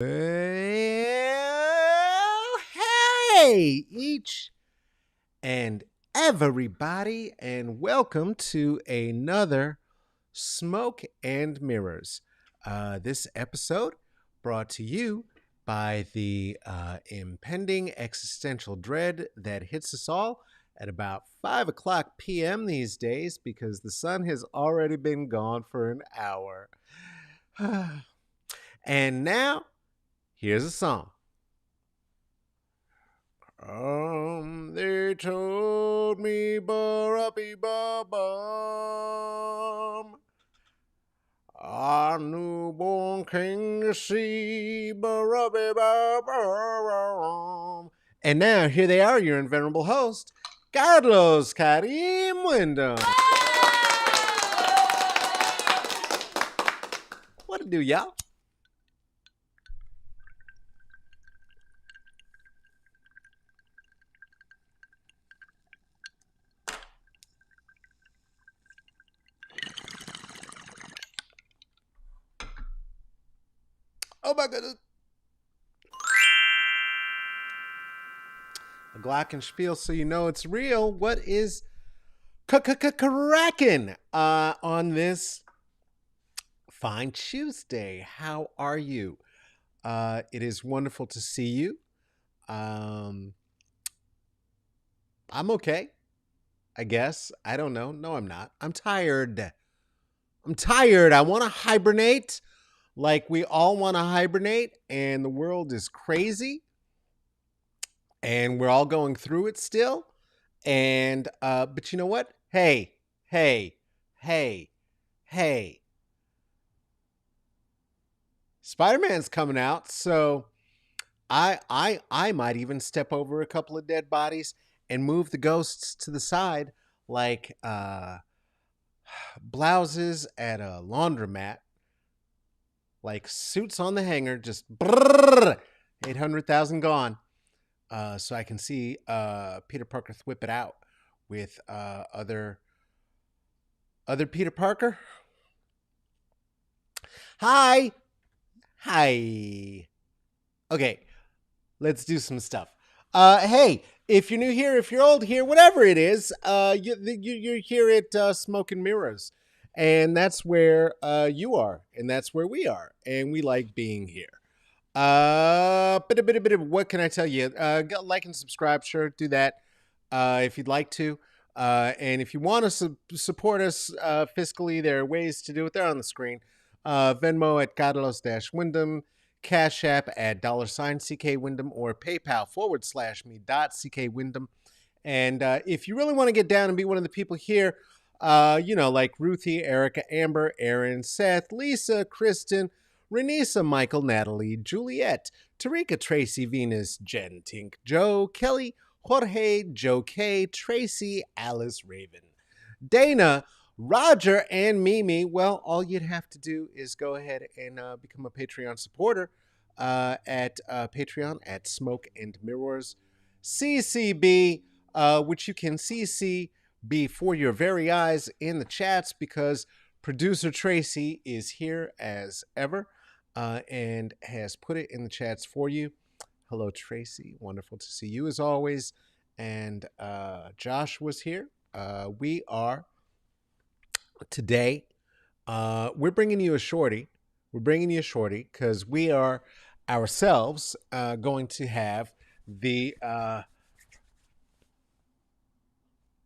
Well, hey, each and everybody, and welcome to another Smoke and Mirrors. This episode brought to you by the impending existential dread that hits us all at about 5 o'clock p.m. these days because the sun has already been gone for an hour. And now, here's a song. They told me, Barappy Bum, our newborn king to see, Barappy Bum. And now, here they are, your invenerable host, Carlos Karim Wyndham. What to do, y'all? Oh my goodness. A glockenspiel so you know it's real. What is cracking on this fine Tuesday? How are you? It is wonderful to see you. I'm okay, I guess. I don't know. No, I'm not. I'm tired. I want to hibernate like we all want to hibernate, and the world is crazy, and we're all going through it still. And but you know what? Hey, hey, hey, hey. Spider-Man's coming out, so I might even step over a couple of dead bodies and move the ghosts to the side like blouses at a laundromat, like suits on the hanger, just 800,000 gone. So I can see Peter Parker whip it out with other Peter Parker. Hi. Okay, let's do some stuff. Hey, if you're new here, if you're old here, whatever it is, you're here at Smoke and Mirrors. And that's where you are, and that's where we are, and we like being here. What can I tell you? Like and subscribe, sure, do that if you'd like to. And if you want to support us fiscally, there are ways to do it. They're on the screen. Venmo at Carlos-Wyndham, Cash App at $CK Wyndham, or PayPal /me.CK And if you really want to get down and be one of the people here, like Ruthie, Erica, Amber, Aaron, Seth, Lisa, Kristen, Renisa, Michael, Natalie, Juliet, Tarika, Tracy, Venus, Jen, Tink, Joe, Kelly, Jorge, Joe K, Tracy, Alice, Raven, Dana, Roger, and Mimi. Well, all you'd have to do is go ahead and become a Patreon supporter at Patreon at Smoke and Mirrors CCB, which you can CC before your very eyes in the chats because producer Tracy is here as ever and has put it in the chats for you. Hello, Tracy. Wonderful to see you as always. And Josh was here. We are today. We're bringing you a shorty. Because we are ourselves going to have the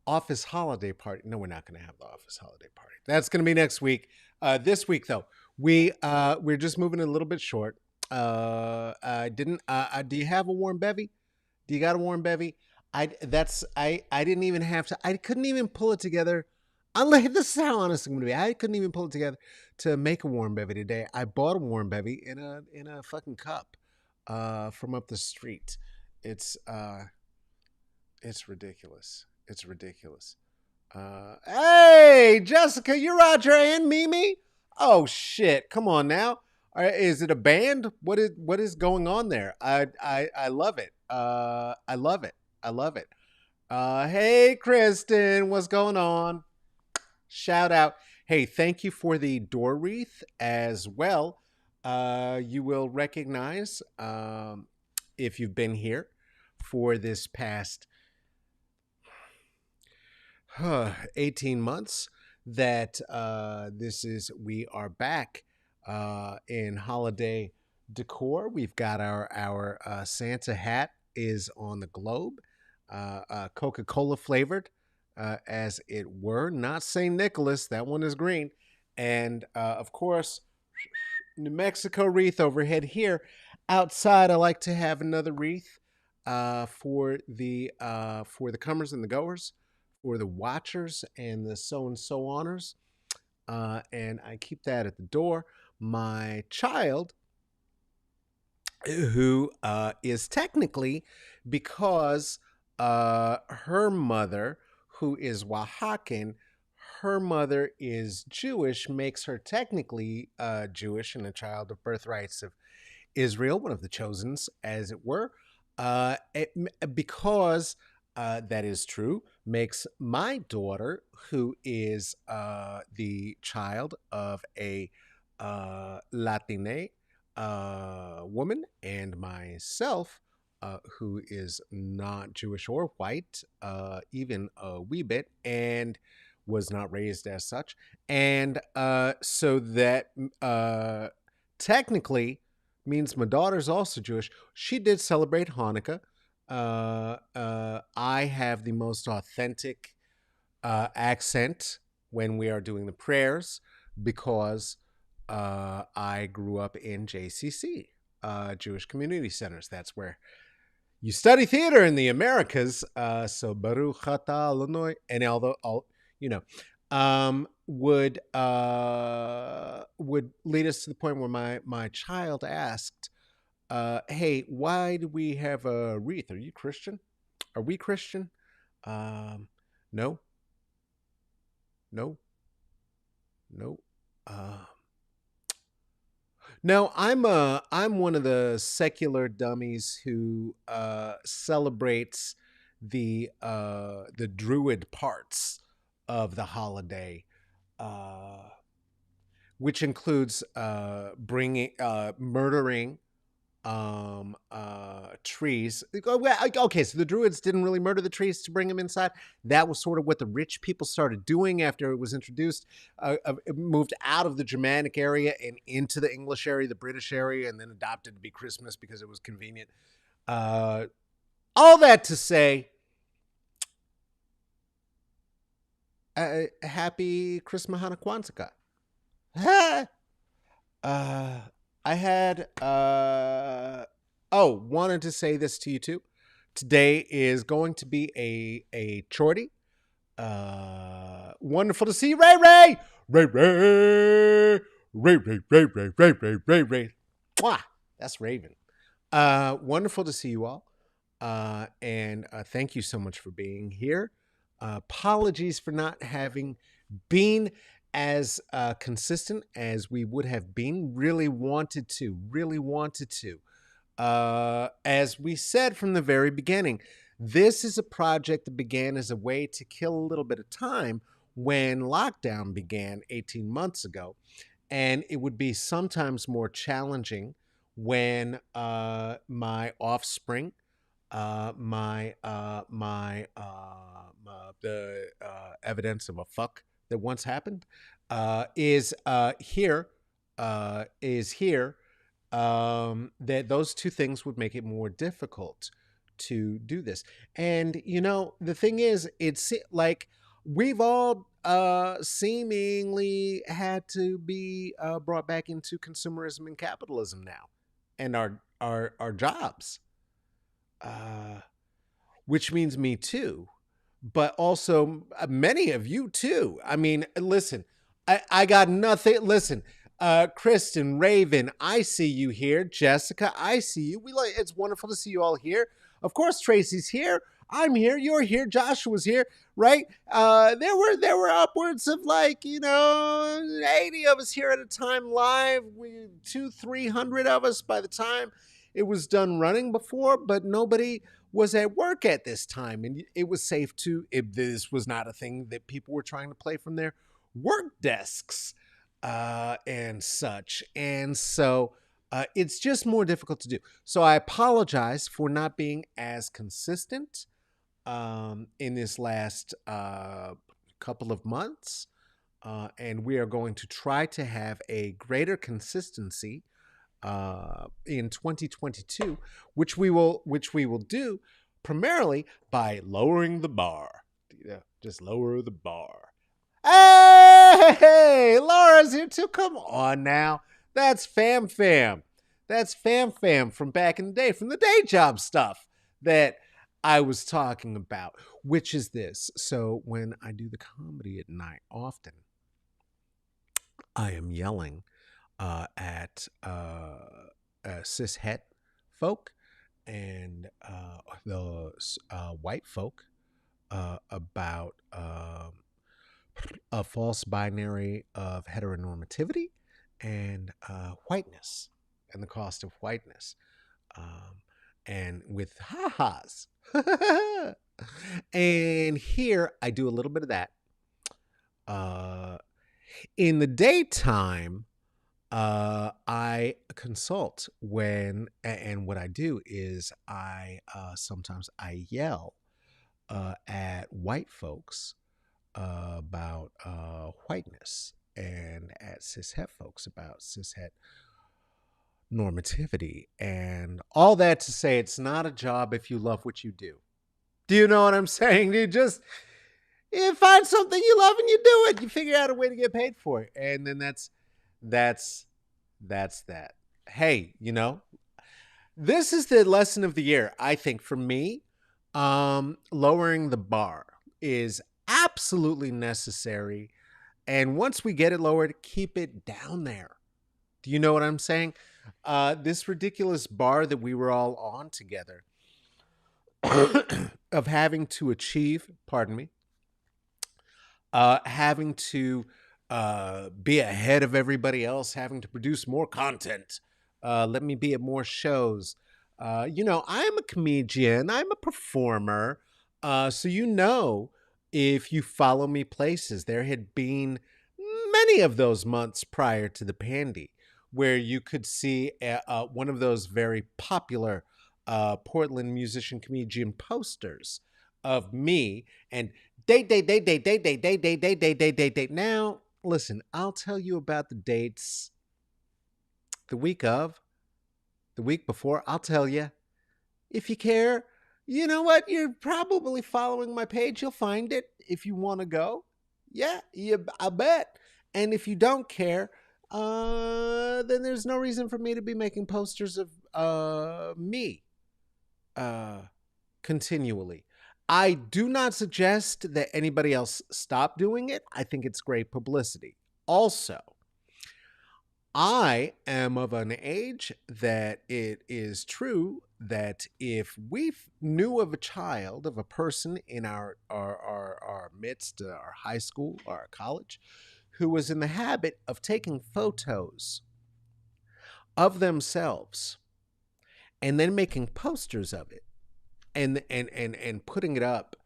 office holiday party. No, we're not going to have the office holiday party. That's going to be next week. This week, though, we're just moving a little bit short. I didn't. Do you have a warm bevy? Do you got a warm bevy? I didn't even have to. I couldn't even pull it together. This is how honest I'm gonna be. I couldn't even pull it together to make a warm bevy today. I bought a warm bevy in a fucking cup from up the street. It's ridiculous. It's ridiculous. Hey, Jessica, you're Roger and Mimi. Oh shit! Come on now. Is it a band? What is going on there? I love it. I love it. Hey, Kristen, what's going on? Shout out. Hey, thank you for the door wreath as well. You will recognize, if you've been here for this past 18 months, that we are back in holiday decor. We've got our Santa hat is on the globe, Coca-Cola flavored, as it were, not St. Nicholas. That one is green. And of course, New Mexico wreath overhead here. Outside, I like to have another wreath for the comers and the goers, for the watchers and the so and so honors. And I keep that at the door. My child, who is technically, because her mother, who is Oaxacan, her mother is Jewish, makes her technically Jewish and a child of birthrights of Israel, one of the chosens, as it were, because that is true, makes my daughter, who is the child of a Latine woman, and myself, who is not Jewish or white, even a wee bit, and was not raised as such. And so that technically means my daughter's also Jewish. She did celebrate Hanukkah. I have the most authentic accent when we are doing the prayers because I grew up in JCC, Jewish Community Centers. That's where you study theater in the Americas. So Baruch Atah Adonai, and although all you know, would lead us to the point where my child asked, "Hey, why do we have a wreath? Are you Christian? Are we Christian?" No, no, no. Uh, no, I'm one of the secular dummies who celebrates the druid parts of the holiday, uh, which includes bringing murdering trees. Okay, so the druids didn't really murder the trees to bring them inside. That was sort of what the rich people started doing after it was introduced. It moved out of the Germanic area and into the English area, the British area, and then adopted to be Christmas because it was convenient. uh, all that to say, happy Christmas Hanukkah. Uh, I had wanted to say this to you too. Today is going to be a chorty. Wonderful to see you, Ray Ray. Ray Ray. Ray Ray Ray Ray Ray Ray Ray Ray. Mwah! That's Raven. Wonderful to see you all. And thank you so much for being here. Apologies for not having been as consistent as we would have been. Really wanted to. Really wanted to. As we said from the very beginning, this is a project that began as a way to kill a little bit of time when lockdown began 18 months ago. And it would be sometimes more challenging when my offspring, the evidence of a fuck that once happened, is here. That those two things would make it more difficult to do this. And the thing is, it's like we've all seemingly had to be brought back into consumerism and capitalism now, and our jobs, uh, which means me too, but also many of you too. I mean, listen, I got nothing. Listen, Kristen, Raven, I see you here. Jessica, I see you. It's wonderful to see you all here. Of course, Tracy's here. I'm here. You're here. Joshua's here. Right? There were upwards of 80 of us here at a time live. We 300 of us by the time it was done running before, but nobody was at work at this time, and it was safe to. This was not a thing that people were trying to play from their work desks. and such. And so it's just more difficult to do. So I apologize for not being as consistent in this last couple of months. And we are going to try to have a greater consistency in 2022, which we will do primarily by lowering the bar. Just lower the bar. Hey, Laura's here too. Come on now. That's Fam Fam. That's Fam Fam from back in the day, from the day job stuff that I was talking about, which is this. So when I do the comedy at night, often I am yelling at cis het folk and the white folk about a false binary of heteronormativity and whiteness and the cost of whiteness. And with ha-has. And here I do a little bit of that. In the daytime, I consult and what I do is sometimes I yell at white folks about whiteness and at cishet folks about cishet normativity, and all that to say it's not a job if you love what you do. Do you know what I'm saying? You find something you love and you do it. You figure out a way to get paid for it, and then that's that. Hey, this is the lesson of the year. I think for me, lowering the bar is absolutely necessary, and once we get it lowered, keep it down there. Do you know what I'm saying? This ridiculous bar that we were all on together of having to achieve, pardon me, having to be ahead of everybody else, having to produce more content. Let me be at more shows. I'm a comedian, I'm a performer. So, if you follow me places, there had been many of those months prior to the pandy where you could see one of those very popular Portland musician comedian posters of me and date. Now, listen, I'll tell you about the dates the week of, the week before. I'll tell you. If you care, you know what? You're probably following my page. You'll find it if you want to go. Yeah, I bet. And if you don't care, then there's no reason for me to be making posters of me continually. I do not suggest that anybody else stop doing it. I think it's great publicity. Also, I am of an age that it is true that if we knew of a child, of a person in our midst, our high school or our college, who was in the habit of taking photos of themselves and then making posters of it and putting it up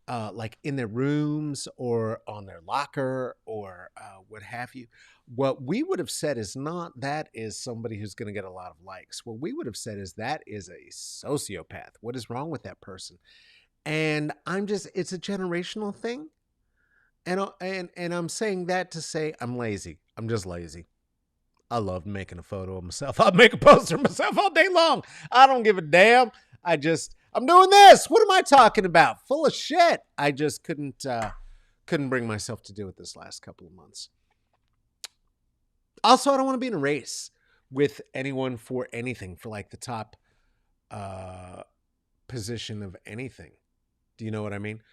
like in their rooms or on their locker or what have you, what we would have said is not that is somebody who's going to get a lot of likes. What we would have said is that is a sociopath. What is wrong with that person? And it's a generational thing. And I'm saying that to say I'm lazy. I'm just lazy. I love making a photo of myself. I'll make a poster of myself all day long. I don't give a damn. I'm doing this. What am I talking about? Full of shit. I just couldn't bring myself to do it this last couple of months. Also, I don't want to be in a race with anyone for anything, for like the top position of anything. Do you know what I mean?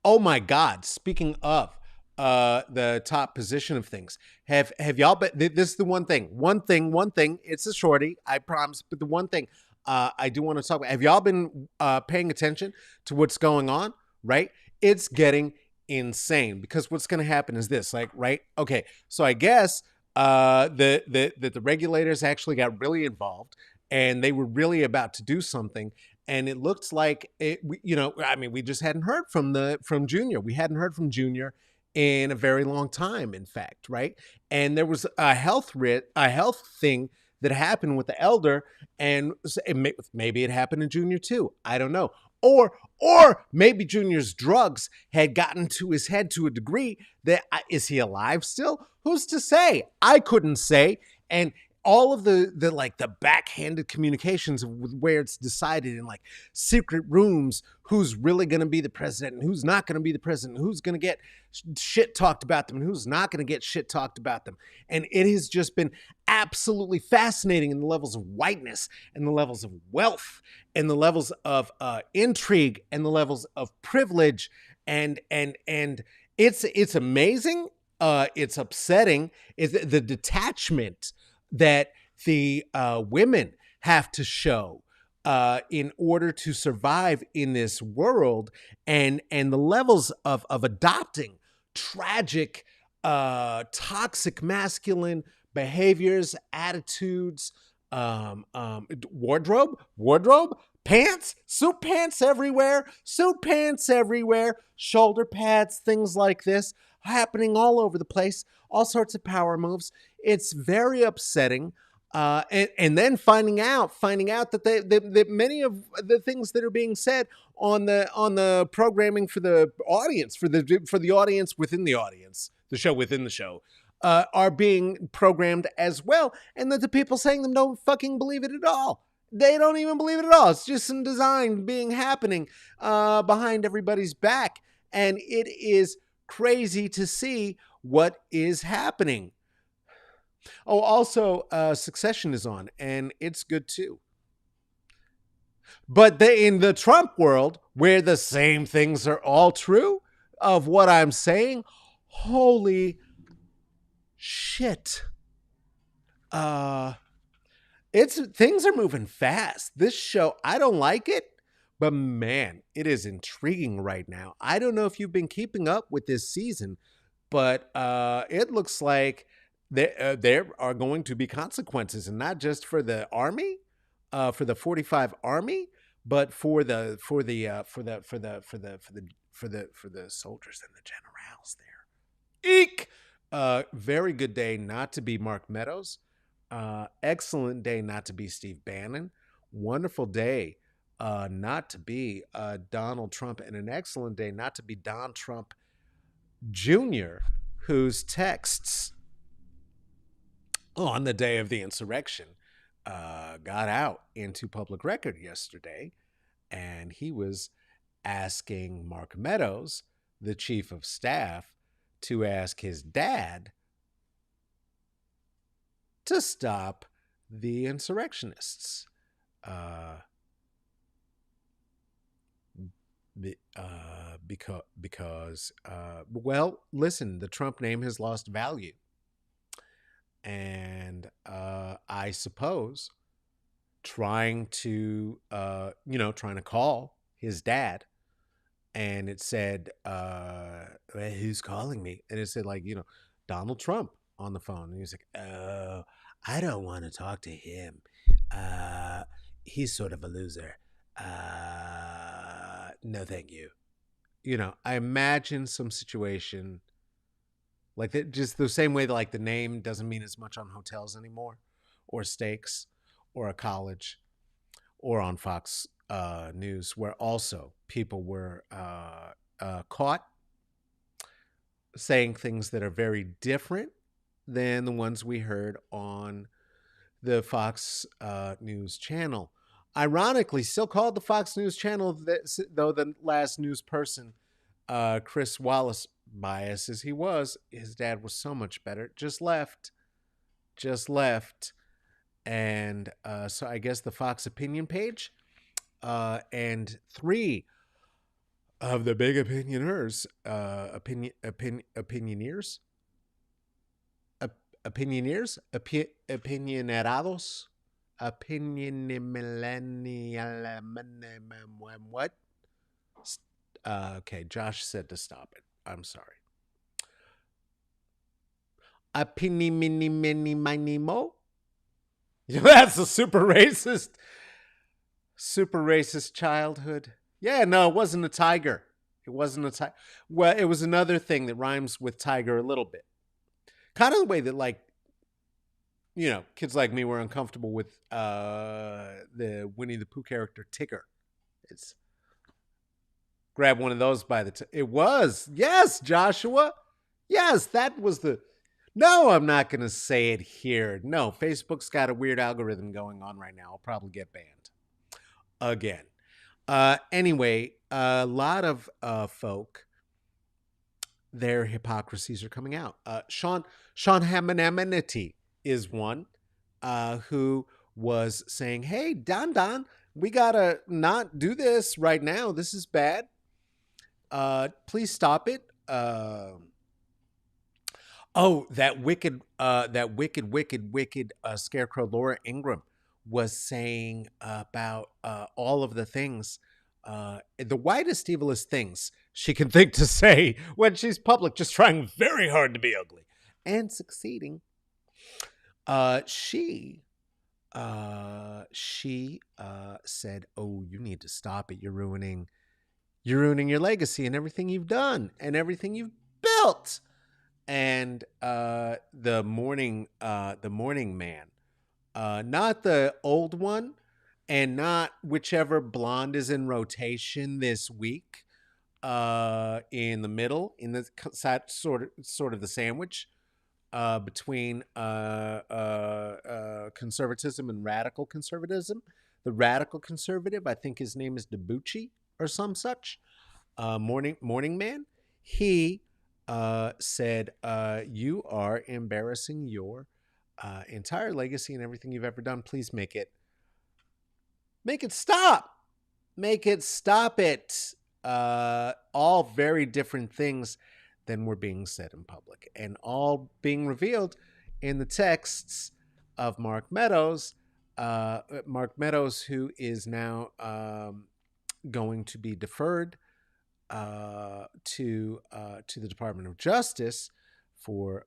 Oh my God. Speaking of the top position of things, have y'all been, this is the one thing, it's a shorty, I promise, but the one thing I do want to talk about, have y'all been paying attention to what's going on, right? It's getting insane because what's going to happen is this, like, right? Okay. So I guess the regulators actually got really involved and they were really about to do something. And it looked like we just hadn't heard from Junior. We hadn't heard from Junior in a very long time, in fact, right? And there was a health thing that happened with the elder, and maybe it happened in Junior too. I don't know. Or maybe Junior's drugs had gotten to his head to a degree that is he alive still? Who's to say? I couldn't say. And all of the like the backhanded communications of where it's decided in like secret rooms who's really going to be the president and who's not going to be the president, who's going to get shit talked about them and who's not going to get shit talked about them. And it has just been absolutely fascinating in the levels of whiteness and the levels of wealth and the levels of intrigue and the levels of privilege. And it's amazing. It's upsetting. Is the detachment that the women have to show in order to survive in this world, and the levels of adopting tragic, toxic masculine behaviors, attitudes, wardrobe, pants, suit pants everywhere, shoulder pads, things like this happening all over the place, all sorts of power moves. It's very upsetting. And then finding out that that many of the things that are being said on the programming for the audience, for the audience within the audience, the show within the show, are being programmed as well, and that the people saying them don't fucking believe it at all. They don't even believe it at all. It's just some design happening behind everybody's back, and it is crazy to see what is happening. Oh, also, Succession is on, and it's good too. But in the Trump world, where the same things are all true of what I'm saying, holy shit. Things are moving fast. This show, I don't like it, but man, it is intriguing right now. I don't know if you've been keeping up with this season, but it looks like there are going to be consequences, and not just for the army, for the 45 army, but for the soldiers and the generals there. Eek! Very good day not to be Mark Meadows. Excellent day not to be Steve Bannon. Wonderful day not to be Donald Trump, and an excellent day not to be Don Trump Jr., whose texts on the day of the insurrection got out into public record yesterday, and he was asking Mark Meadows, the chief of staff, to ask his dad to stop the insurrectionists. Because well, listen, the Trump name has lost value. And I suppose trying to call his dad, and it said, who's calling me? And it said, like, Donald Trump on the phone. And he was like, oh, I don't want to talk to him. He's sort of a loser. No, thank you. I imagine some situation like that, just the same way that like the name doesn't mean as much on hotels anymore, or steaks, or a college, or on Fox News, where also people were caught saying things that are very different than the ones we heard on the Fox News channel. Ironically, still called the Fox News channel, though the last news person, Chris Wallace, biased as he was, his dad was so much better. Just left. And so I guess the Fox opinion page and three of the big opinioners, opinionerados, what? Okay, Josh said to stop it. I'm sorry. Mo. That's a super racist childhood. Yeah, no, it wasn't a tiger. It wasn't a tiger. Well, it was another thing that rhymes with tiger a little bit. Kind of the way that, like, kids like me were uncomfortable with the Winnie the Pooh character Tigger. It's grab one of those by the it was. Yes, Joshua. Yes, that was the No, I'm not going to say it here. No, Facebook's got a weird algorithm going on right now. I'll probably get banned again. Anyway, a lot of folk, their hypocrisies are coming out. Sean Hamanamity is one who was saying, "Hey, Don, we gotta not do this right now. This is bad. Please stop it." Oh, that wicked scarecrow Laura Ingram was saying about all of the things, the whitest, evilest things she can think to say when she's public, just trying very hard to be ugly and succeeding. She said, "Oh, you need to stop it. You're ruining your legacy and everything you've done and everything you've built." And the morning man, not the old one, and not whichever blonde is in rotation this week, in the middle, in the sort of the sandwich between conservatism and radical conservatism. The radical conservative, I think his name is Debucci or some such. Morning man. He said, "You are embarrassing your entire legacy and everything you've ever done. Please make it stop. Make it stop it." All very different things than were being said in public, and all being revealed in the texts of Mark Meadows. Mark Meadows, who is now going to be deferred to the Department of Justice for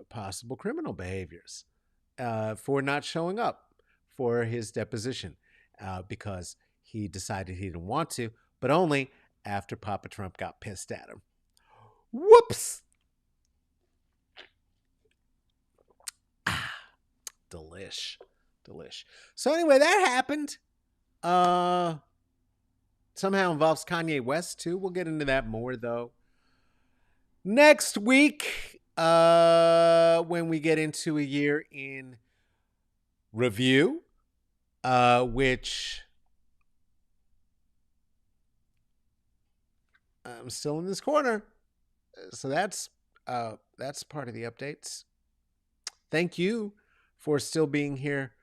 possible criminal behaviors, for not showing up for his deposition, because he decided he didn't want to, but only after Papa Trump got pissed at him. Whoops! Delish. So anyway, that happened. Somehow involves Kanye West too. We'll get into that more though next week, when we get into a year in review, which I'm still in this corner. So that's part of the updates. Thank you for still being here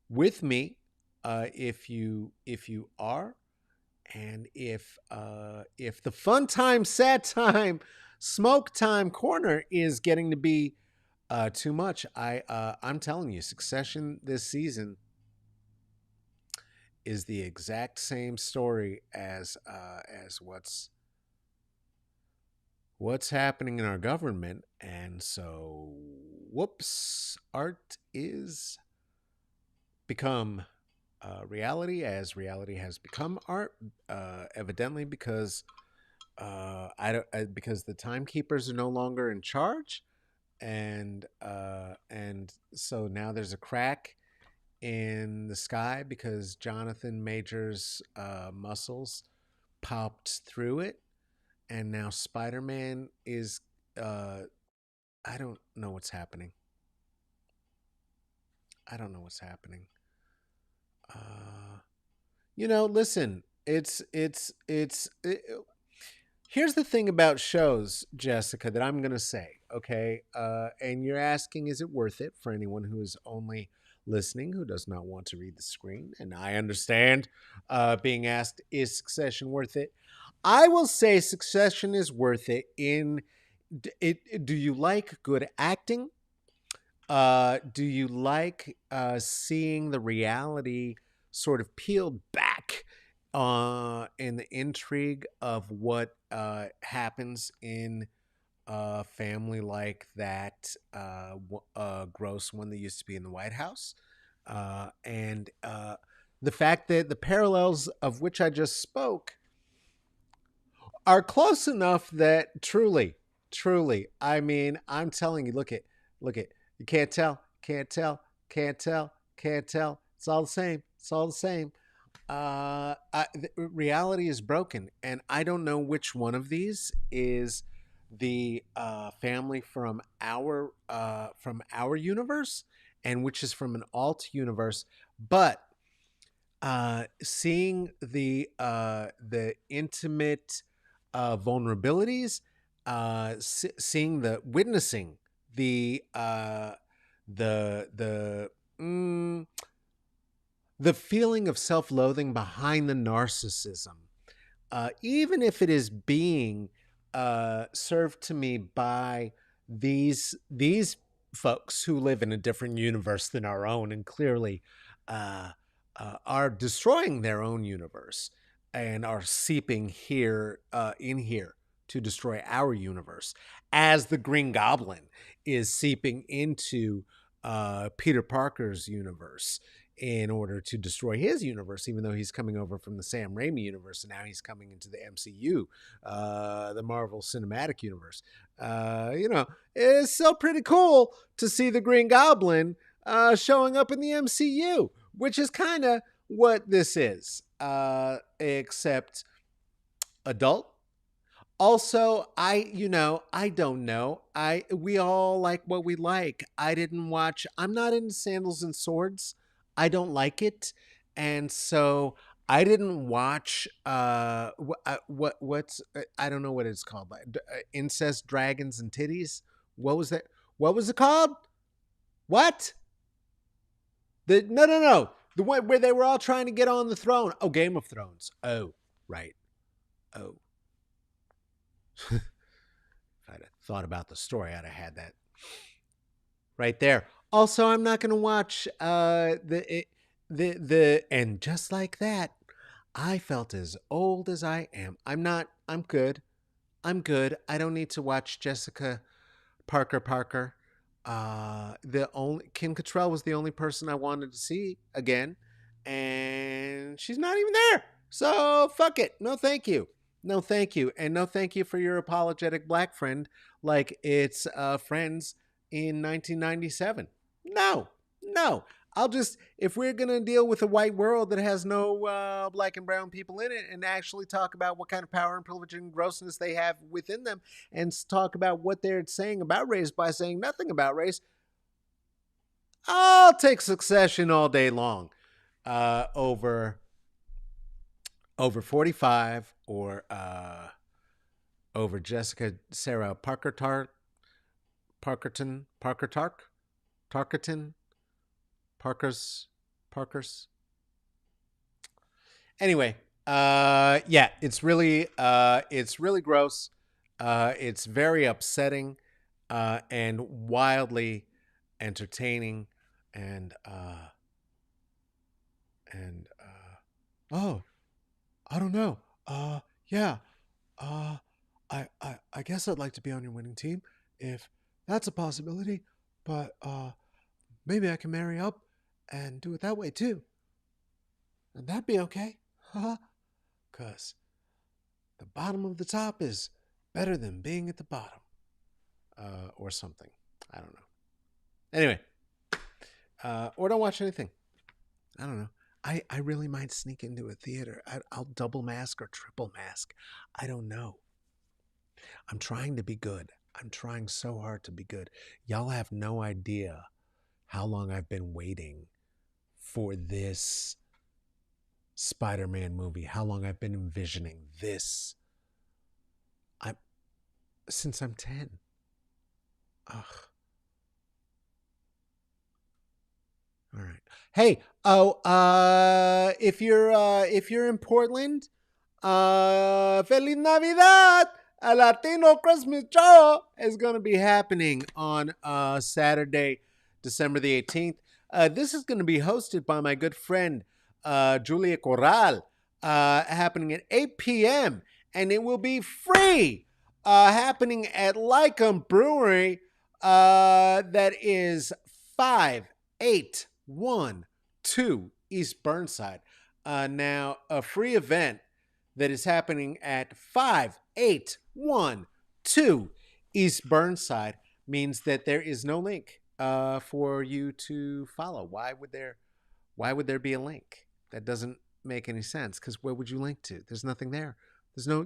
with me, if you are, and if the fun time, sad time, smoke time corner is getting to be too much, I'm telling you, Succession this season is the exact same story as what's happening in our government. And so, whoops, art is become reality, as reality has become art, evidently, because because the timekeepers are no longer in charge, and so now there's a crack in the sky because Jonathan Major's muscles popped through it, and now Spider-Man is I don't know what's happening. Listen, here's the thing about shows, Jessica, that I'm going to say, okay? And you're asking, is it worth it, for anyone who is only listening, who does not want to read the screen? And I understand being asked, is Succession worth it? I will say Succession is worth it do you like good acting? Do you like seeing the reality sort of peeled back in the intrigue of what happens in a family like that gross one that used to be in the White House? And the fact that the parallels of which I just spoke are close enough that truly, I mean, I'm telling you, look at, you can't tell, can't tell. It's all the same. It's all the same. Reality is broken, and I don't know which one of these is the family from our universe, and which is from an alt universe. But seeing the intimate vulnerabilities, seeing the witnessing the mm, the feeling of self-loathing behind the narcissism, even if it is being served to me by these folks who live in a different universe than our own, and clearly uh, are destroying their own universe and are seeping here in here to destroy our universe, as the Green Goblin is seeping into Peter Parker's universe in order to destroy his universe, even though he's coming over from the Sam Raimi universe, and now he's coming into the MCU, the Marvel Cinematic Universe. It's still pretty cool to see the Green Goblin showing up in the MCU, which is kind of what this is, except adult. Also, I don't know. We all like what we like. I didn't watch. I'm not into Sandals and Swords. I don't like it, and so I didn't watch. What's I don't know what it's called. Like, incest, dragons, and titties. What was that? What was it called? What? The no. The one where they were all trying to get on the throne. Oh, Game of Thrones. Oh, right. Oh. If I'd have thought about the story, I'd have had that right there. Also, I'm not going to watch the and just like that, I felt as old as I am. I'm not. I'm good. I'm good. I don't need to watch Jessica Parker. The only Kim Cattrall was the only person I wanted to see again, and she's not even there. So fuck it. No, thank you. No, thank you, and no, thank you for your apologetic black friend, like it's Friends in 1997. No, no. I'll just, if we're going to deal with a white world that has no black and brown people in it, and actually talk about what kind of power and privilege and grossness they have within them, and talk about what they're saying about race by saying nothing about race, I'll take Succession all day long over 45, or over Jessica Sarah Tarkerton, Parker's. Anyway, yeah, it's really gross. It's very upsetting, and wildly entertaining, and oh, I don't know. Yeah. Uh, I guess I'd like to be on your winning team if that's a possibility. But maybe I can marry up and do it that way too, and that'd be okay. Cause the bottom of the top is better than being at the bottom, or something. I don't know. Anyway, or don't watch anything. I don't know. I really might sneak into a theater. I'll double mask or triple mask. I don't know. I'm trying to be good. I'm trying so hard to be good. Y'all have no idea how long I've been waiting for this Spider-Man movie. How long I've been envisioning this. I'm since I'm 10. Ugh. All right. Hey, if you're in Portland, Feliz Navidad! A Latino Christmas show is going to be happening on Saturday, December the 18th. This is going to be hosted by my good friend Julia Corral, happening at 8 p.m. and it will be free. Happening at Lycum Brewery, that is 5812 East Burnside. Now, a free event that is happening at 5812 East Burnside means that there is no link for you to follow. Why would there be a link? That doesn't make any sense, because where would you link to? There's nothing there. There's no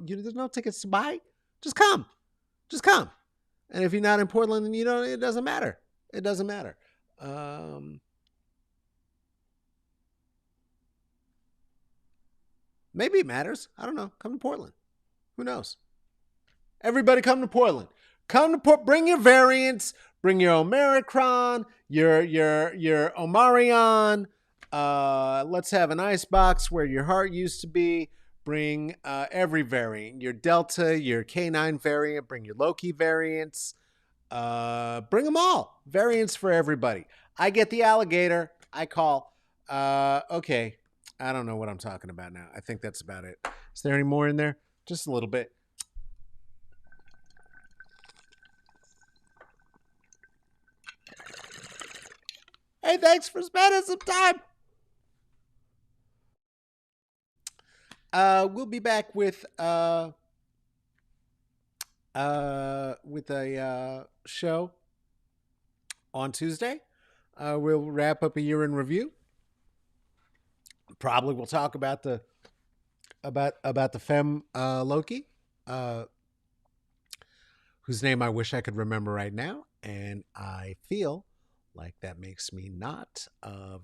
tickets to buy. Just come. Just come. And if you're not in Portland, then it doesn't matter. It doesn't matter. Maybe it matters. I don't know. Come to Portland. Who knows? Everybody come to Portland. Bring your variants. Bring your Omicron, your Omarion. Let's have an ice box where your heart used to be. Bring every variant. Your Delta, your K9 variant. Bring your Loki variants. Bring them all. Variants for everybody. I get the alligator. I call. Okay. I don't know what I'm talking about now. I think that's about it. Is there any more in there? Just a little bit. Hey, thanks for spending some time. We'll be back with a show on Tuesday. We'll wrap up a year in review. Probably we'll talk about the femme Loki, whose name I wish I could remember right now, and I feel like that makes me not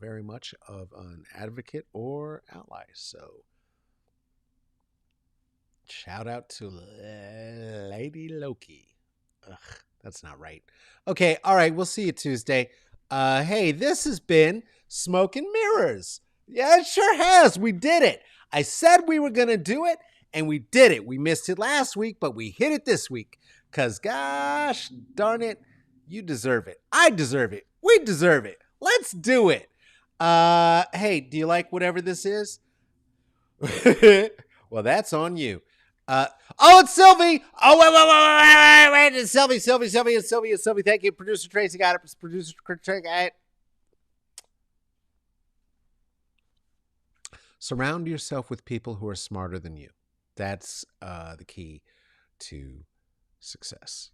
very much of an advocate or ally. So shout out to Lady Loki. Ugh, that's not right. Okay, all right, we'll see you Tuesday. Hey, this has been Smoke and Mirrors. Yeah, it sure has. We did it. I said we were going to do it, and we did it. We missed it last week, but we hit it this week. Because, gosh darn it, you deserve it. I deserve it. We deserve it. Let's do it. Hey, do you like whatever this is? Well, that's on you. It's Sylvie. Oh, wait. It's Sylvie. It's Sylvie. Thank you. Producer Tracy got it. Producer Tracy got it. Surround yourself with people who are smarter than you. That's the key to success.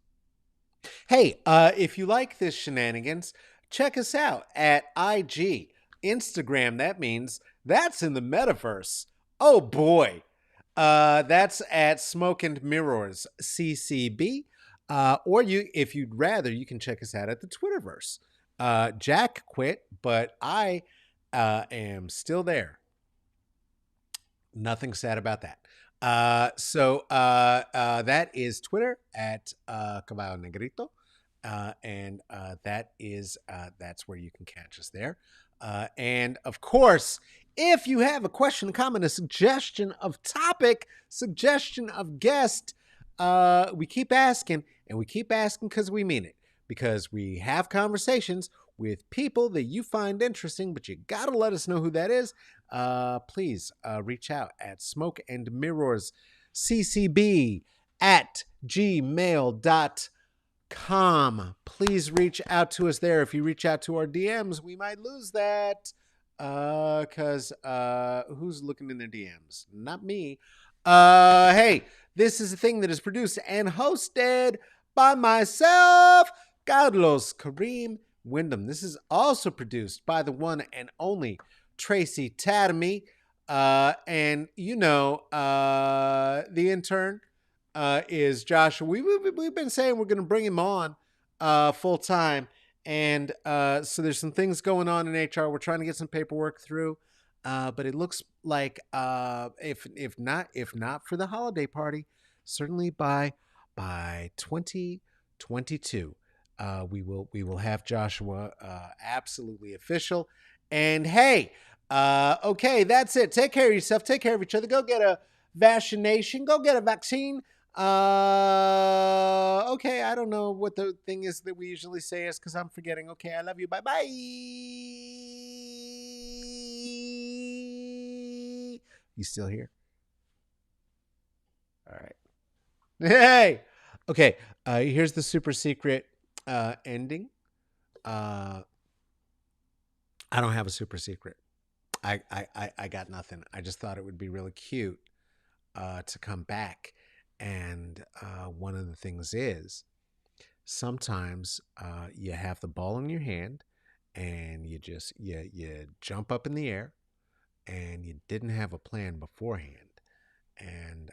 Hey, if you like this shenanigans, check us out at IG, Instagram. That means that's in the metaverse. Oh boy. That's at Smoke and Mirrors CCB. Or if you'd rather, you can check us out at the Twitterverse. Jack quit, but I am still there. Nothing sad about that. So that is Twitter at Caballo Negrito. And that's where you can catch us there. And of course, if you have a question, comment, a suggestion of topic, suggestion of guest, we keep asking, and we keep asking because we mean it. Because we have conversations with people that you find interesting, but you got to let us know who that is. Please reach out at Smoke and Mirrors CCB at gmail.com. Please reach out to us there. If you reach out to our DMs, we might lose that. Because who's looking in their DMs? Not me. Hey, this is a thing that is produced and hosted by myself, Carlos Kareem Wyndham. This is also produced by the one and only Tracy Tatamy. And the intern is Joshua. We've been saying we're going to bring him on full time. And so there's some things going on in HR. We're trying to get some paperwork through. But it looks like if not for the holiday party, certainly by 2022, we will have Joshua absolutely official. And hey, okay, that's it. Take care of yourself. Take care of each other. Go get a vaccination. Go get a vaccine. Okay, I don't know what the thing is that we usually say is because I'm forgetting. Okay, I love you. Bye-bye. You still here? All right. Hey. Okay. Here's the super secret ending. I don't have a super secret. I got nothing. I just thought it would be really cute to come back. And one of the things is sometimes you have the ball in your hand and you jump up in the air and you didn't have a plan beforehand. And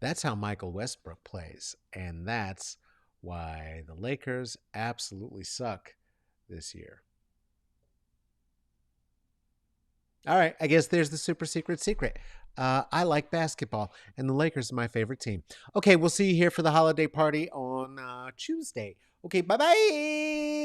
that's how Michael Westbrook plays, and that's why the Lakers absolutely suck this year. All right, I guess there's the super secret. I like basketball, and the Lakers are my favorite team. Okay, we'll see you here for the holiday party on Tuesday. Okay, bye bye.